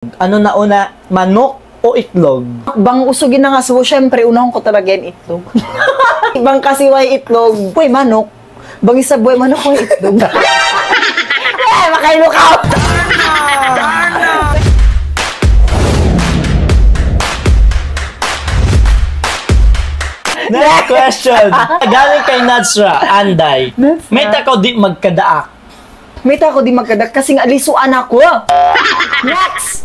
Ano na una, manok o itlog? Bang usugin na nga so, syempre, unahon ko talaga yung itlog. Bang kasiway itlog, buhay manok. Bang isa buhay manok o itlog. Eh, makailukaw! Next question. Galing kay Nadsra, Anday. May takaw di magkadaak. May tako di magkadag kasi nga lisuan ako. Next!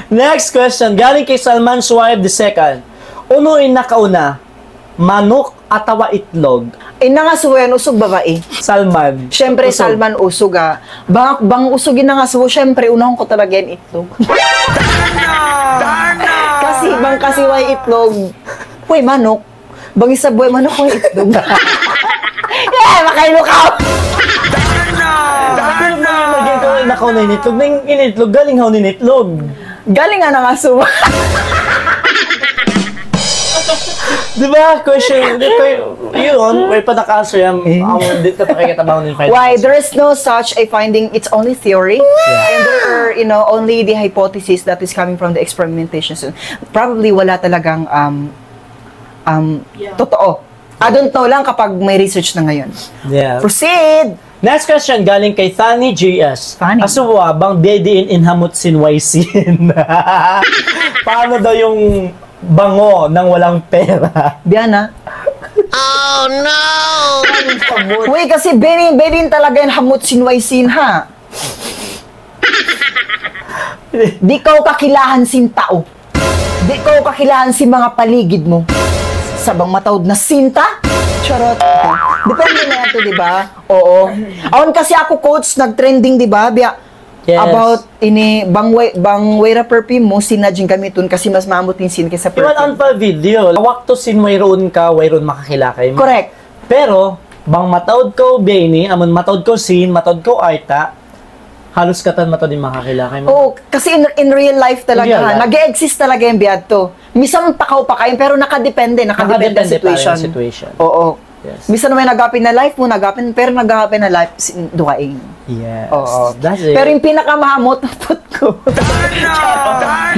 Next question. Galing kay Salman Suwaib II. Unuin na kauna, manok atawa itlog? Ina nga suwayan, usog babae. Salman. Syempre, Usog. Salman usog ah. Bang usugin na nga so, syempre, unahon ko talaga yung itlog. Kasi, bang kasiway itlog, buhay manok. Bang isa buhay manok o itlog. Yeah, makailukaw! Pero magiging ko nakaw na initlog. Na yung initlog, galing haw ninitlog. Galing nga na nga suwa. Diba? Question. Yun, may pa naka-answer yan. Dito pa kayo katabaw ng fight. Why? There is no such a finding. It's only theory. And there are, only the hypothesis that is coming from the experimentation. So, probably wala talagang totoo. I don't know lang kapag may research na ngayon. Yeah. Proceed! Next question, galing kay Thani JS. Thani. Asuwa, bang dediin in hamot sinwaysin? Paano daw yung bango ng walang pera? Diana? Oh no! Uy, kasi berin talaga yung hamot sinwaysin, ha? Di ka kakilahan sin tao. Di ka kakilahan si mga paligid mo. Sabang matawad na sinta? Charot. Depende na yan to, di ba? Oo. Aon kasi ako, coach, nag-trending, di ba? Yes. About ini bang wera perfume mo sinadjing gamiton kasi mas mamutin sin kaysa Iwan on perfume. pa video. Awak to sin wayroon ka, wayroon makakilakay mo. Correct. Pero, bang matawad ko bini, amon matawad ko sin, matawad ko arta, halos katan matawad din makakilakay mo. Oh, kasi in real life talaga, Real life. nag-e-exist talaga yung biyad to. Misang takaw pa kayo, pero nakadepende ang situation. Situation. Oo. Yes. Bisa naman nagapin na life mo, pero nagapin na life, duwaing. Yes. Oo. That's it. Pero yung pinakamahamot, napot ko.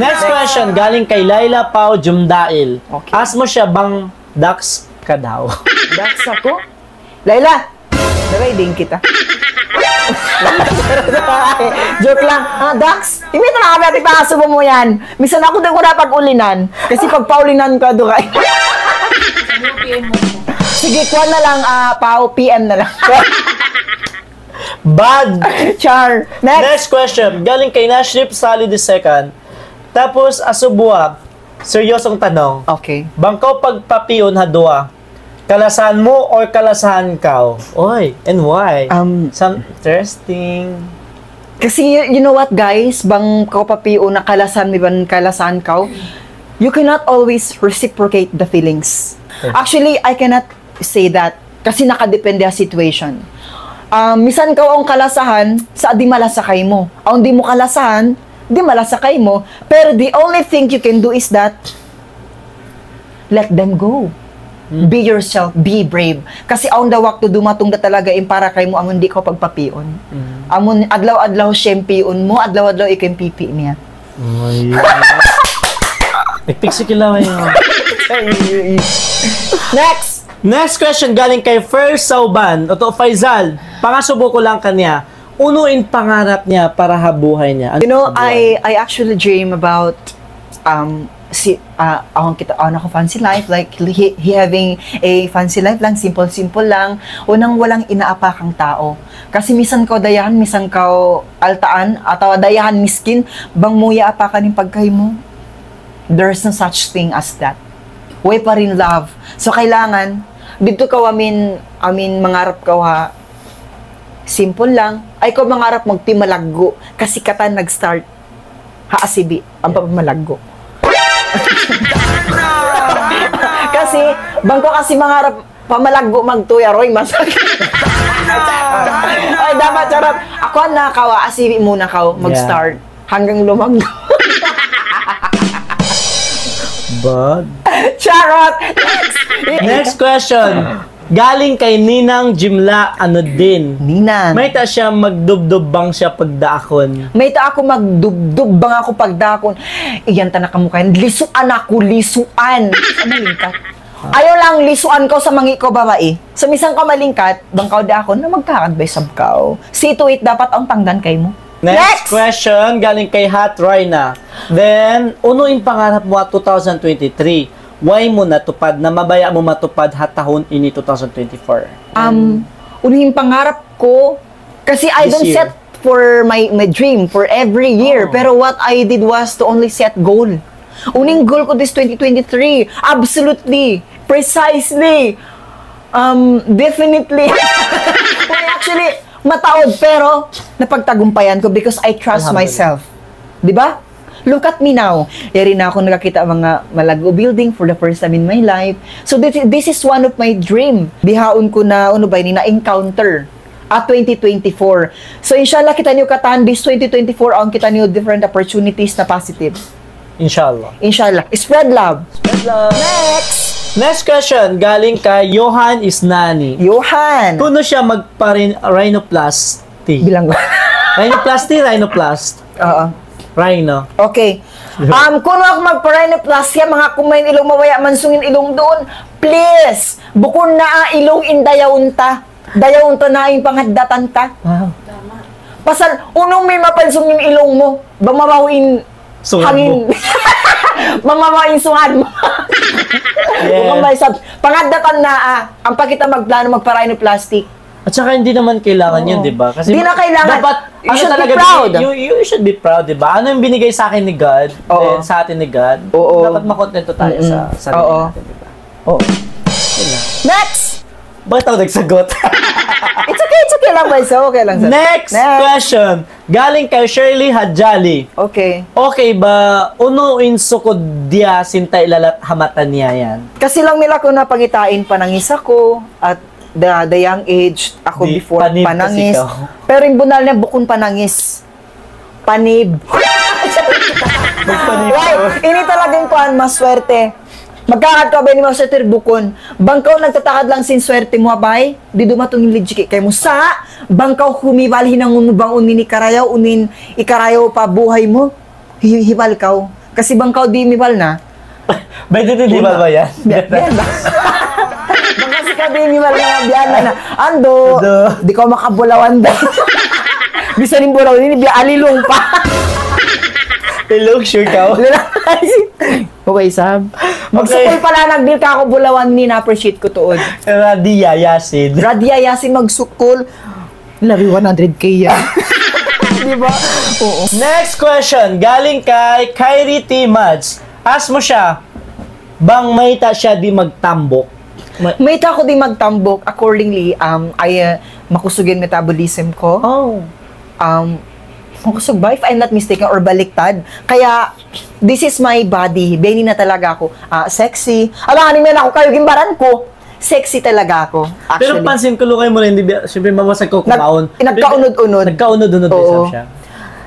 Next question, galing kay Laila Pau Jumdail. Okay. Ask mo siya, bang dax ka daw? Dax ako? Layla, nabay din kita. Joke lang. Dax, hindi na nakabati pa asubo mo yan. Misan ako din ko na pag-ulinan. Kasi pag paulinan ka, duka. Sige, kuha na lang, Pao, PM na lang. Bad. Char. Next question, galing kay Nashrip Sally II. Tapos, asubwa, seryosong tanong. Okay. Bangkaw pagpapiyon hadwa, kalasahan mo or kalasahan ka? Oy, and why? Some interesting. Kasi, you know what, guys? Bang ko papiyo na kalasan, mi ban kalasan ka, you cannot always reciprocate the feelings. Actually, I cannot say that. Kasi nakadepende ang situation. Misan ka ang kalasahan, sa di malasakay mo. Ang di mo kalasahan, di malasakay mo. Pero the only thing you can do is that, let them go. Be yourself, be brave. Kasi ang dawak to dumatong da talaga para kay mo, amon di ko pagpapion. Amon adlaw-adlaw siyempion mo, adlaw-adlaw ikay pipi niya. Nagpiksi kilaway mo. Next question galing kay First Sauban. Oto Faisal, pangasubo ko lang kanya. Unuin pangarap niya para habuhay niya. You know, I actually dream about ako fancy life, like he having a fancy life lang, simple lang, unang walang inaapakang tao. Kasi misan ko dayahan, misan ko altaan, atawa dayahan miskin, bang muya apakan yung pagkay mo. There's no such thing as that. Way pa rin love. So kailangan, dito ka amin mangarap ka ha, simple lang, ay ko mangarap magtimalaggo, kasi katan nag-start, haasibi, ang papamalaggo. Kasi, bangko kasi mangarap pamalaggo magtuya, Roy, masakit. Ay, dapat charot. Ako ang nakawa, asibi muna ka, mag-start, hanggang lumaggo. Bad. Charot! Next question. Galing kay Ninang Jimla ano din. Nina. May ta siya magdubdub-bang siya pagdaakon. May ta ako magdubdub bang ako pagdakon. Iyan ta nakamukayan. Lisuan ako, lisuan. Sa malingkat. Ayaw lang lisuan ko sa mangi ko babae. Sa misang ka malingkat, bangkaw da ako na magkakadbay sabkaw. See to it, dapat ang tangdan kay mo. Next question, galing kay Hot Royna. Then, unuin pangarap mo at 2023. Why mo natupad na mabaya mo matupad hatahon ini 2024? Unihing pangarap ko, kasi I This don't year. set for my dream for every year. Oh. Pero what I did was to only set goal. Uning goal ko this 2023, absolutely, precisely, definitely. Well, actually, mataod, pero napagtagumpayan ko because I trust myself. Di ba? Look at me now. Yari na ako nakakita mga malago building for the first time in my life. So this is one of my dream. Bihaon ko na, ano ba, na-encounter at 2024. So inshallah, kita niyo katan, this 2024, ang kita niyo different opportunities na positive. Inshallah. Inshallah. Spread love. Next! Next question, galing kay Johan Isnani. Johan. Kuno siya rhinoplasty. Bilang ba? Rhinoplast. Oo. Rhino. Okay. Kung ako magpa-rhinoplastia, mga kumain ilong mawaya, mansungin ilong doon, please, bukod na ilong indayaunta. Dayaunta na yung panghadatan ta. Wow. Pasal, unong may mapansungin ilong mo, mamamawin Sungad hangin. Mamamawin sungad mo. Yeah. Bukang may panghadatan na ang pagkita magplano magpa-rhinoplastic. At saka hindi naman kailangan yun, di ba? Kasi Di na kailangan. dapat, You should be talaga, proud. You should be proud, di ba? Ano yung binigay sa akin ni God, Oo. then sa atin ni God, Oo. dapat makontento tayo sa sarili Oo. natin, di ba? Oo. Yun lang. Next! Bakit ako nagsagot? It's okay lang ba? So, okay lang. Sir. Next question. Galing kay Shirley Hadjali. Okay. Okay ba, unuin sukod dia sinta ilalat hamatan niya yan? Kasi lang nila ko napangitain panangis ako at the young age ako Di, before panib kasi panangis. ikaw. Pero yung bunal niya bukon panangis. Panib. Magpanib Right, ini talagang kuan maswerte. Magkakad ka ba ni maswerte bukon? Bangkaw nagtatakad lang sin swerte mo abay. Di dumatong yung legit kay mo sa bangkaw humibal hinang unubang unin ikarayaw unin ikarayaw pa buhay mo. Hibal kaw. Kasi bangkaw di mibal na. Ba, di ba yan? Biyan ba? Baka si Kabini mga biyan na ando, di ko makabulawan ba? Bisa rin bulawan, hindi biya alilong pa. Hello, sure ka? Okay, Sam. Magsukol pala, nagbil ka ako bulawan ni na-appreciate ko tuod. Radia Yasin. Radia Yasin magsukol. Labi 100k yan. Di ba? Oo. Next question, galing kay Kyrie T. Mads. Ask mo siya, bang may ta siya di magtambok? May ta ko di magtambok. Accordingly, ay makusugin metabolism ko. Oh. Makusog ba? If I'm not mistaken, or baliktad. Kaya, this is my body. Beni na talaga ako. Sexy. Alam, anime na ako kayo, gimbaran ko. Sexy talaga ako, Pero actually. pansin ko lukay mo rin, di ba? Siyempre mabasag ko kumaon. Nagkaunod-unod. Nagkaunod-unod Oo. siya.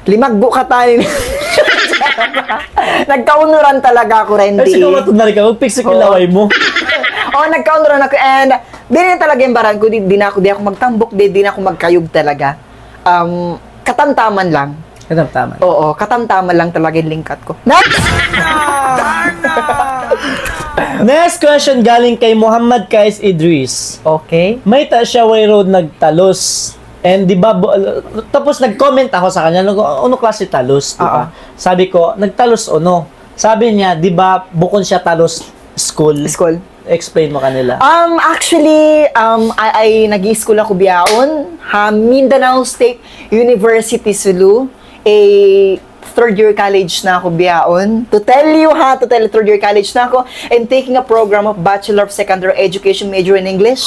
Limagbo ka tayo. Nagkaunuran talaga ako, Randy. Kasi kung matundari ka, mag-fix yung laway mo. Nagkaunuran ako. And, di na talaga yung baran ko. Di ako magtambok. Di na ako magkayog talaga. Katamtaman lang. Katamtaman. Oo, katamtaman lang talaga yung lingkat ko. Next! Next question galing kay Muhammad Kais Idris. Okay. May ta siya way road nagtalos. And di ba, tapos nag-comment ako sa kanya, ano klase talos, di ba? Sabi ko, nagtalos ono. Sabi niya, di ba, bukon siya talos school. School. Explain mo kanila. Actually, ay nag-i-school ako biyaon. Mindanao State University, Sulu. Third year college na ako biyaon. To tell you, third year college na ako. And taking a program of Bachelor of Secondary Education major in English.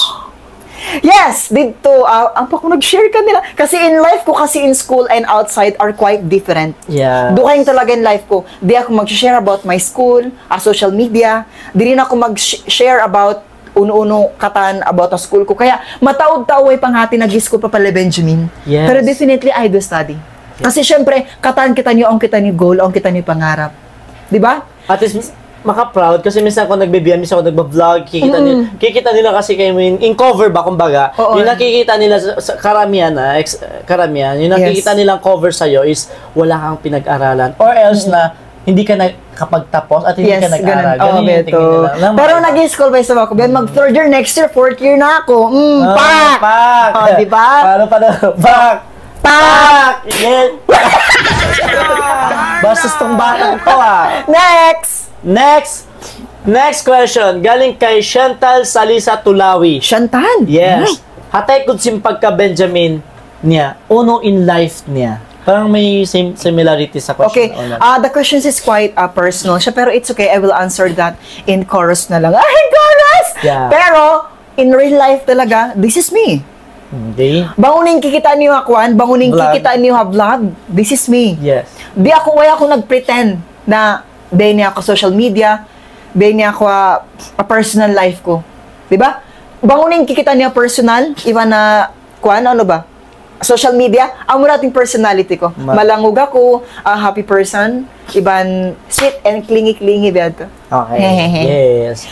Yes, dito, ang pa ko nag-share kanila. Kasi in life ko, kasi in school and outside are quite different. Yeah. Dukayin talaga in life ko. Di ako mag-share about my school, social media. Di rin ako mag-share about uno-uno katan about the school ko. Kaya mataod-taoy panghati nag-school pa pala Benjamin. Yes. Pero definitely, I do study. Kasi syempre, katan kita niyo, ang kita niyo goal, ang kita niyo pangarap. Di ba? At least, maka-proud kasi minsan ako nagbe-BM, minsan ako nagba-vlog, kikita nila kasi kayo in cover ba kumbaga. Oo. Yung nakikita nila sa karamihan karamihan, yung nakikita nilang cover sa is wala kang pinag-aralan or else na hindi ka nakapagtapos at hindi ka nag-aral. ganun. Ganun yung tingin nila. Pero nag-school pa isa ako. Ben, mag-third year next year, fourth year na ako. Pak! Pak! Oh, di ba? Paano? Pak! Pak! Yes! Bastos tong batang to Next question. Galing kay Chantal Salisa Tulawi. Chantal? Yes. Hatay kung simpagka Benjamin niya, uno in life niya. Parang may similarity sa question. Okay. The questions is quite personal siya, pero it's okay. I will answer that in chorus na lang. Ay, chorus! Yeah. Pero, in real life talaga, this is me. Hindi. Bangunin kikita niyo akuan, bangunin Vlog. kikita niyo ha vlog. This is me. Yes. Way ako nag-pretend na day niya ako social media, day niya ako a personal life ko. 'Di ba? Bangunin kikita niya personal, iba na kuan ano ba? Social media, ang murating personality ko. Malangog ako, a happy person, iban sweet and clingy bad ko. Okay. Yes.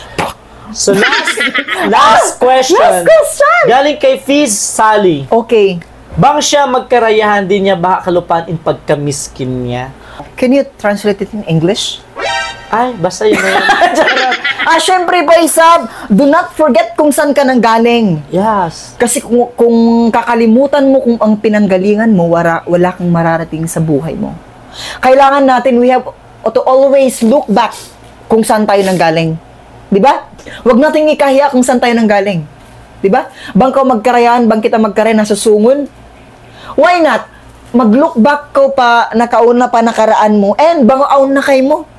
So last question. Last question. Galing kay Fiz Sally. Okay. Bang siya magkarayahan din niya baka kalupaan in pagkamiskin niya? Can you translate it in English? Ay, basta yun na yun. Syempre ba, Isab, do not forget kung saan ka nang galing. Yes. Kasi kung kakalimutan mo kung ang pinanggalingan mo, wala kang mararating sa buhay mo. Kailangan natin, we have to always look back kung saan tayo nanggaling. Di ba? Huwag nating ikahiya kung saan tayo nanggaling. Di ba? Bang ka magkarayan, bang kita magkarayan nasa sungon? Why not? Mag-look back ko pa, nakauna pa nakaraan mo, and bangaon na kay mo.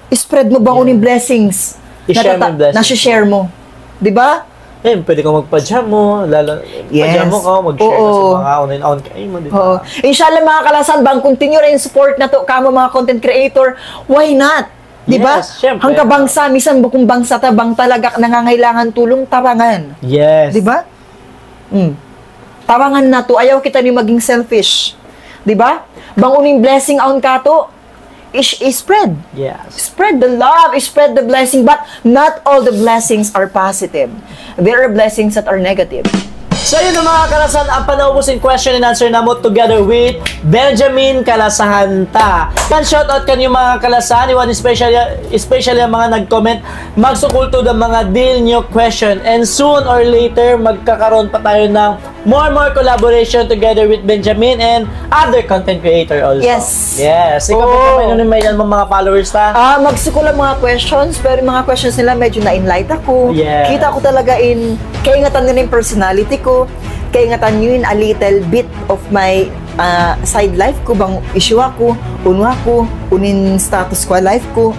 Spread mo bangunin blessings. I-share mo yung blessings. Nasi-share mo. Di ba? Eh, pwede kang magpa-jam mo, pa-jam mo ka, mag-share ka sa mga online kayo mo, di ba? Inshallah mga kalasan, bang continue rin support na to, kamo mga content creator, why not? Di ba? Yes, syempre. Hangka bangsa, misan bukong bangsa ta, bang talaga nangangailangan tulong, tabangan. Yes. Di ba? Tabangan na to, ayaw kita ni maging selfish. Di ba? Bang uning blessing aun ka to, spread. Yes. Spread the love, spread the blessing, but not all the blessings are positive. There are blessings that are negative. So yun ang mga kalasan, ang panaubusin question and answer na mo together with Benjamin Kalasahanta. Kan shoutout kanyo mga kalasan, iwan especially ang mga nag-comment, magsukulto ng mga deal nyo question, and soon or later magkakaroon pa tayo ng more collaboration together with Benjamin and other content creator also. Yes. Yes. Ikaw may yan mga followers ta? Magsukulang mga questions, pero yung mga questions nila medyo na-enlight ako. Yeah. Kita ko talaga kaingatan nila yung personality ko, kaingatan nyo yun a little bit of my side life ko, bang issue ako, unin status ko, life ko,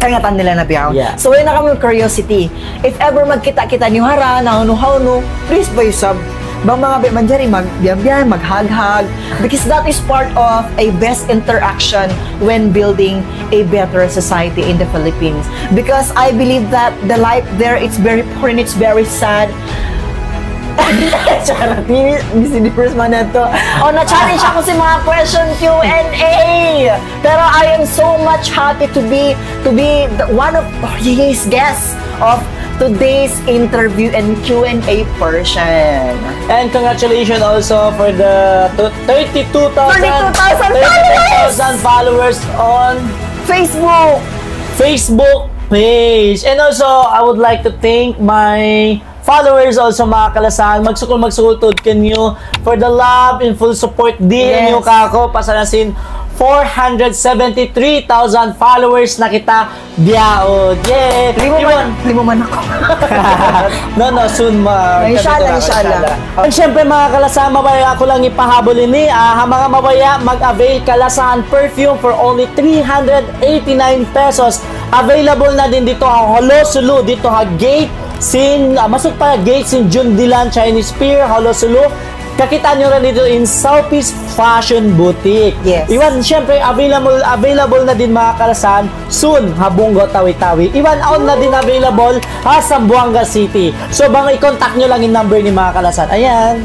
kaingatan nila na biyaw. Yeah. So, yun na kami curiosity. If ever magkita-kita nyo hara, nahuno-hauno, please ba sub? Bang mga manjari, mag-biyan, mag-hag-hag, because that is part of a best interaction when building a better society in the Philippines. Because I believe that the life there, it's very poor and it's very sad. Charot, first man na to. Na-challenge ako sa mga question Q&A. Pero I am so much happy to be one of his guests of today's interview and Q&A portion. And congratulations also for the 32,000 followers on Facebook page. And also, I would like to thank my followers also mga kalasan. Magsukol kanyo for the love and full support din nyo kako pasanasin 473,000 followers na kita biyaod. Yay! Limo man ako. No, soon Inshallah. And syempre mga kalasan, mabaya ako lang ipahabol ini. Mga mabaya, mag-avail kalasan perfume for only 389 pesos. Available na din dito ang Holosulu, dito gate masuk pa gate sin Jundilan Chinese Pier, Holosulu. Kakita nyo rin dito in Southeast Fashion Boutique. Yes. Iwan, syempre, available na din mga kalasan soon, Habungo, Tawi-Tawi. Iwan out na din available sa Zamboanga City. So, bang i-contact nyo lang yung number ni mga kalasan. Ayan.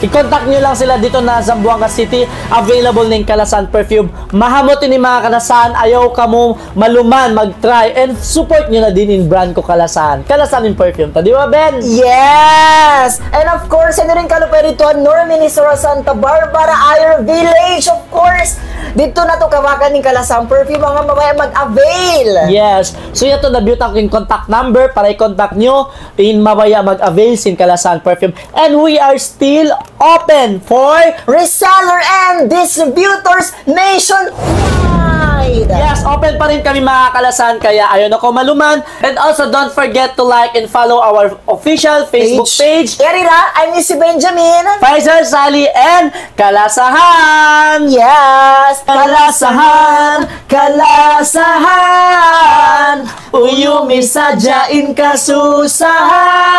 I-contact nyo lang sila dito na Zamboanga City. Available ng Kalasan perfume. Mahamotin ni mga Kalasan. Ayaw ka mo maluman, mag-try. And support nyo na din in brand ko Kalasan. Kalasan in perfume. Di ba, Ben? Yes! And of course, ano rin kaluperiton, Norminisora Santa Barbara, Ayer Village, of course. Dito na to kawakan ng Kalasang perfume, mga mamaya mag-avail. Yes. So, yato na beauty ko yung contact number para i-contact nyo in mamaya mag-avail sin Kalasan perfume. And we are still open for Reseller and distributors nationwide. yes, open pa rin kami mga Kalasan, kaya ayaw na ko maluman. And also, don't forget to like and follow our official Facebook page. Yarira, I'm Missy Benjamin. Faisal, Sally, and Kalasahan! Yes! Kalasahan! Kalasahan! Uyumi sadyain kasusahan!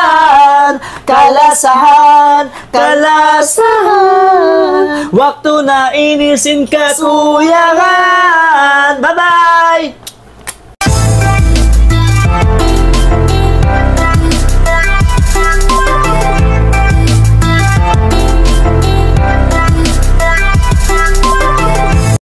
Kalasahan! Kalasahan! Waktu na inisin katuyangan! Bye-bye!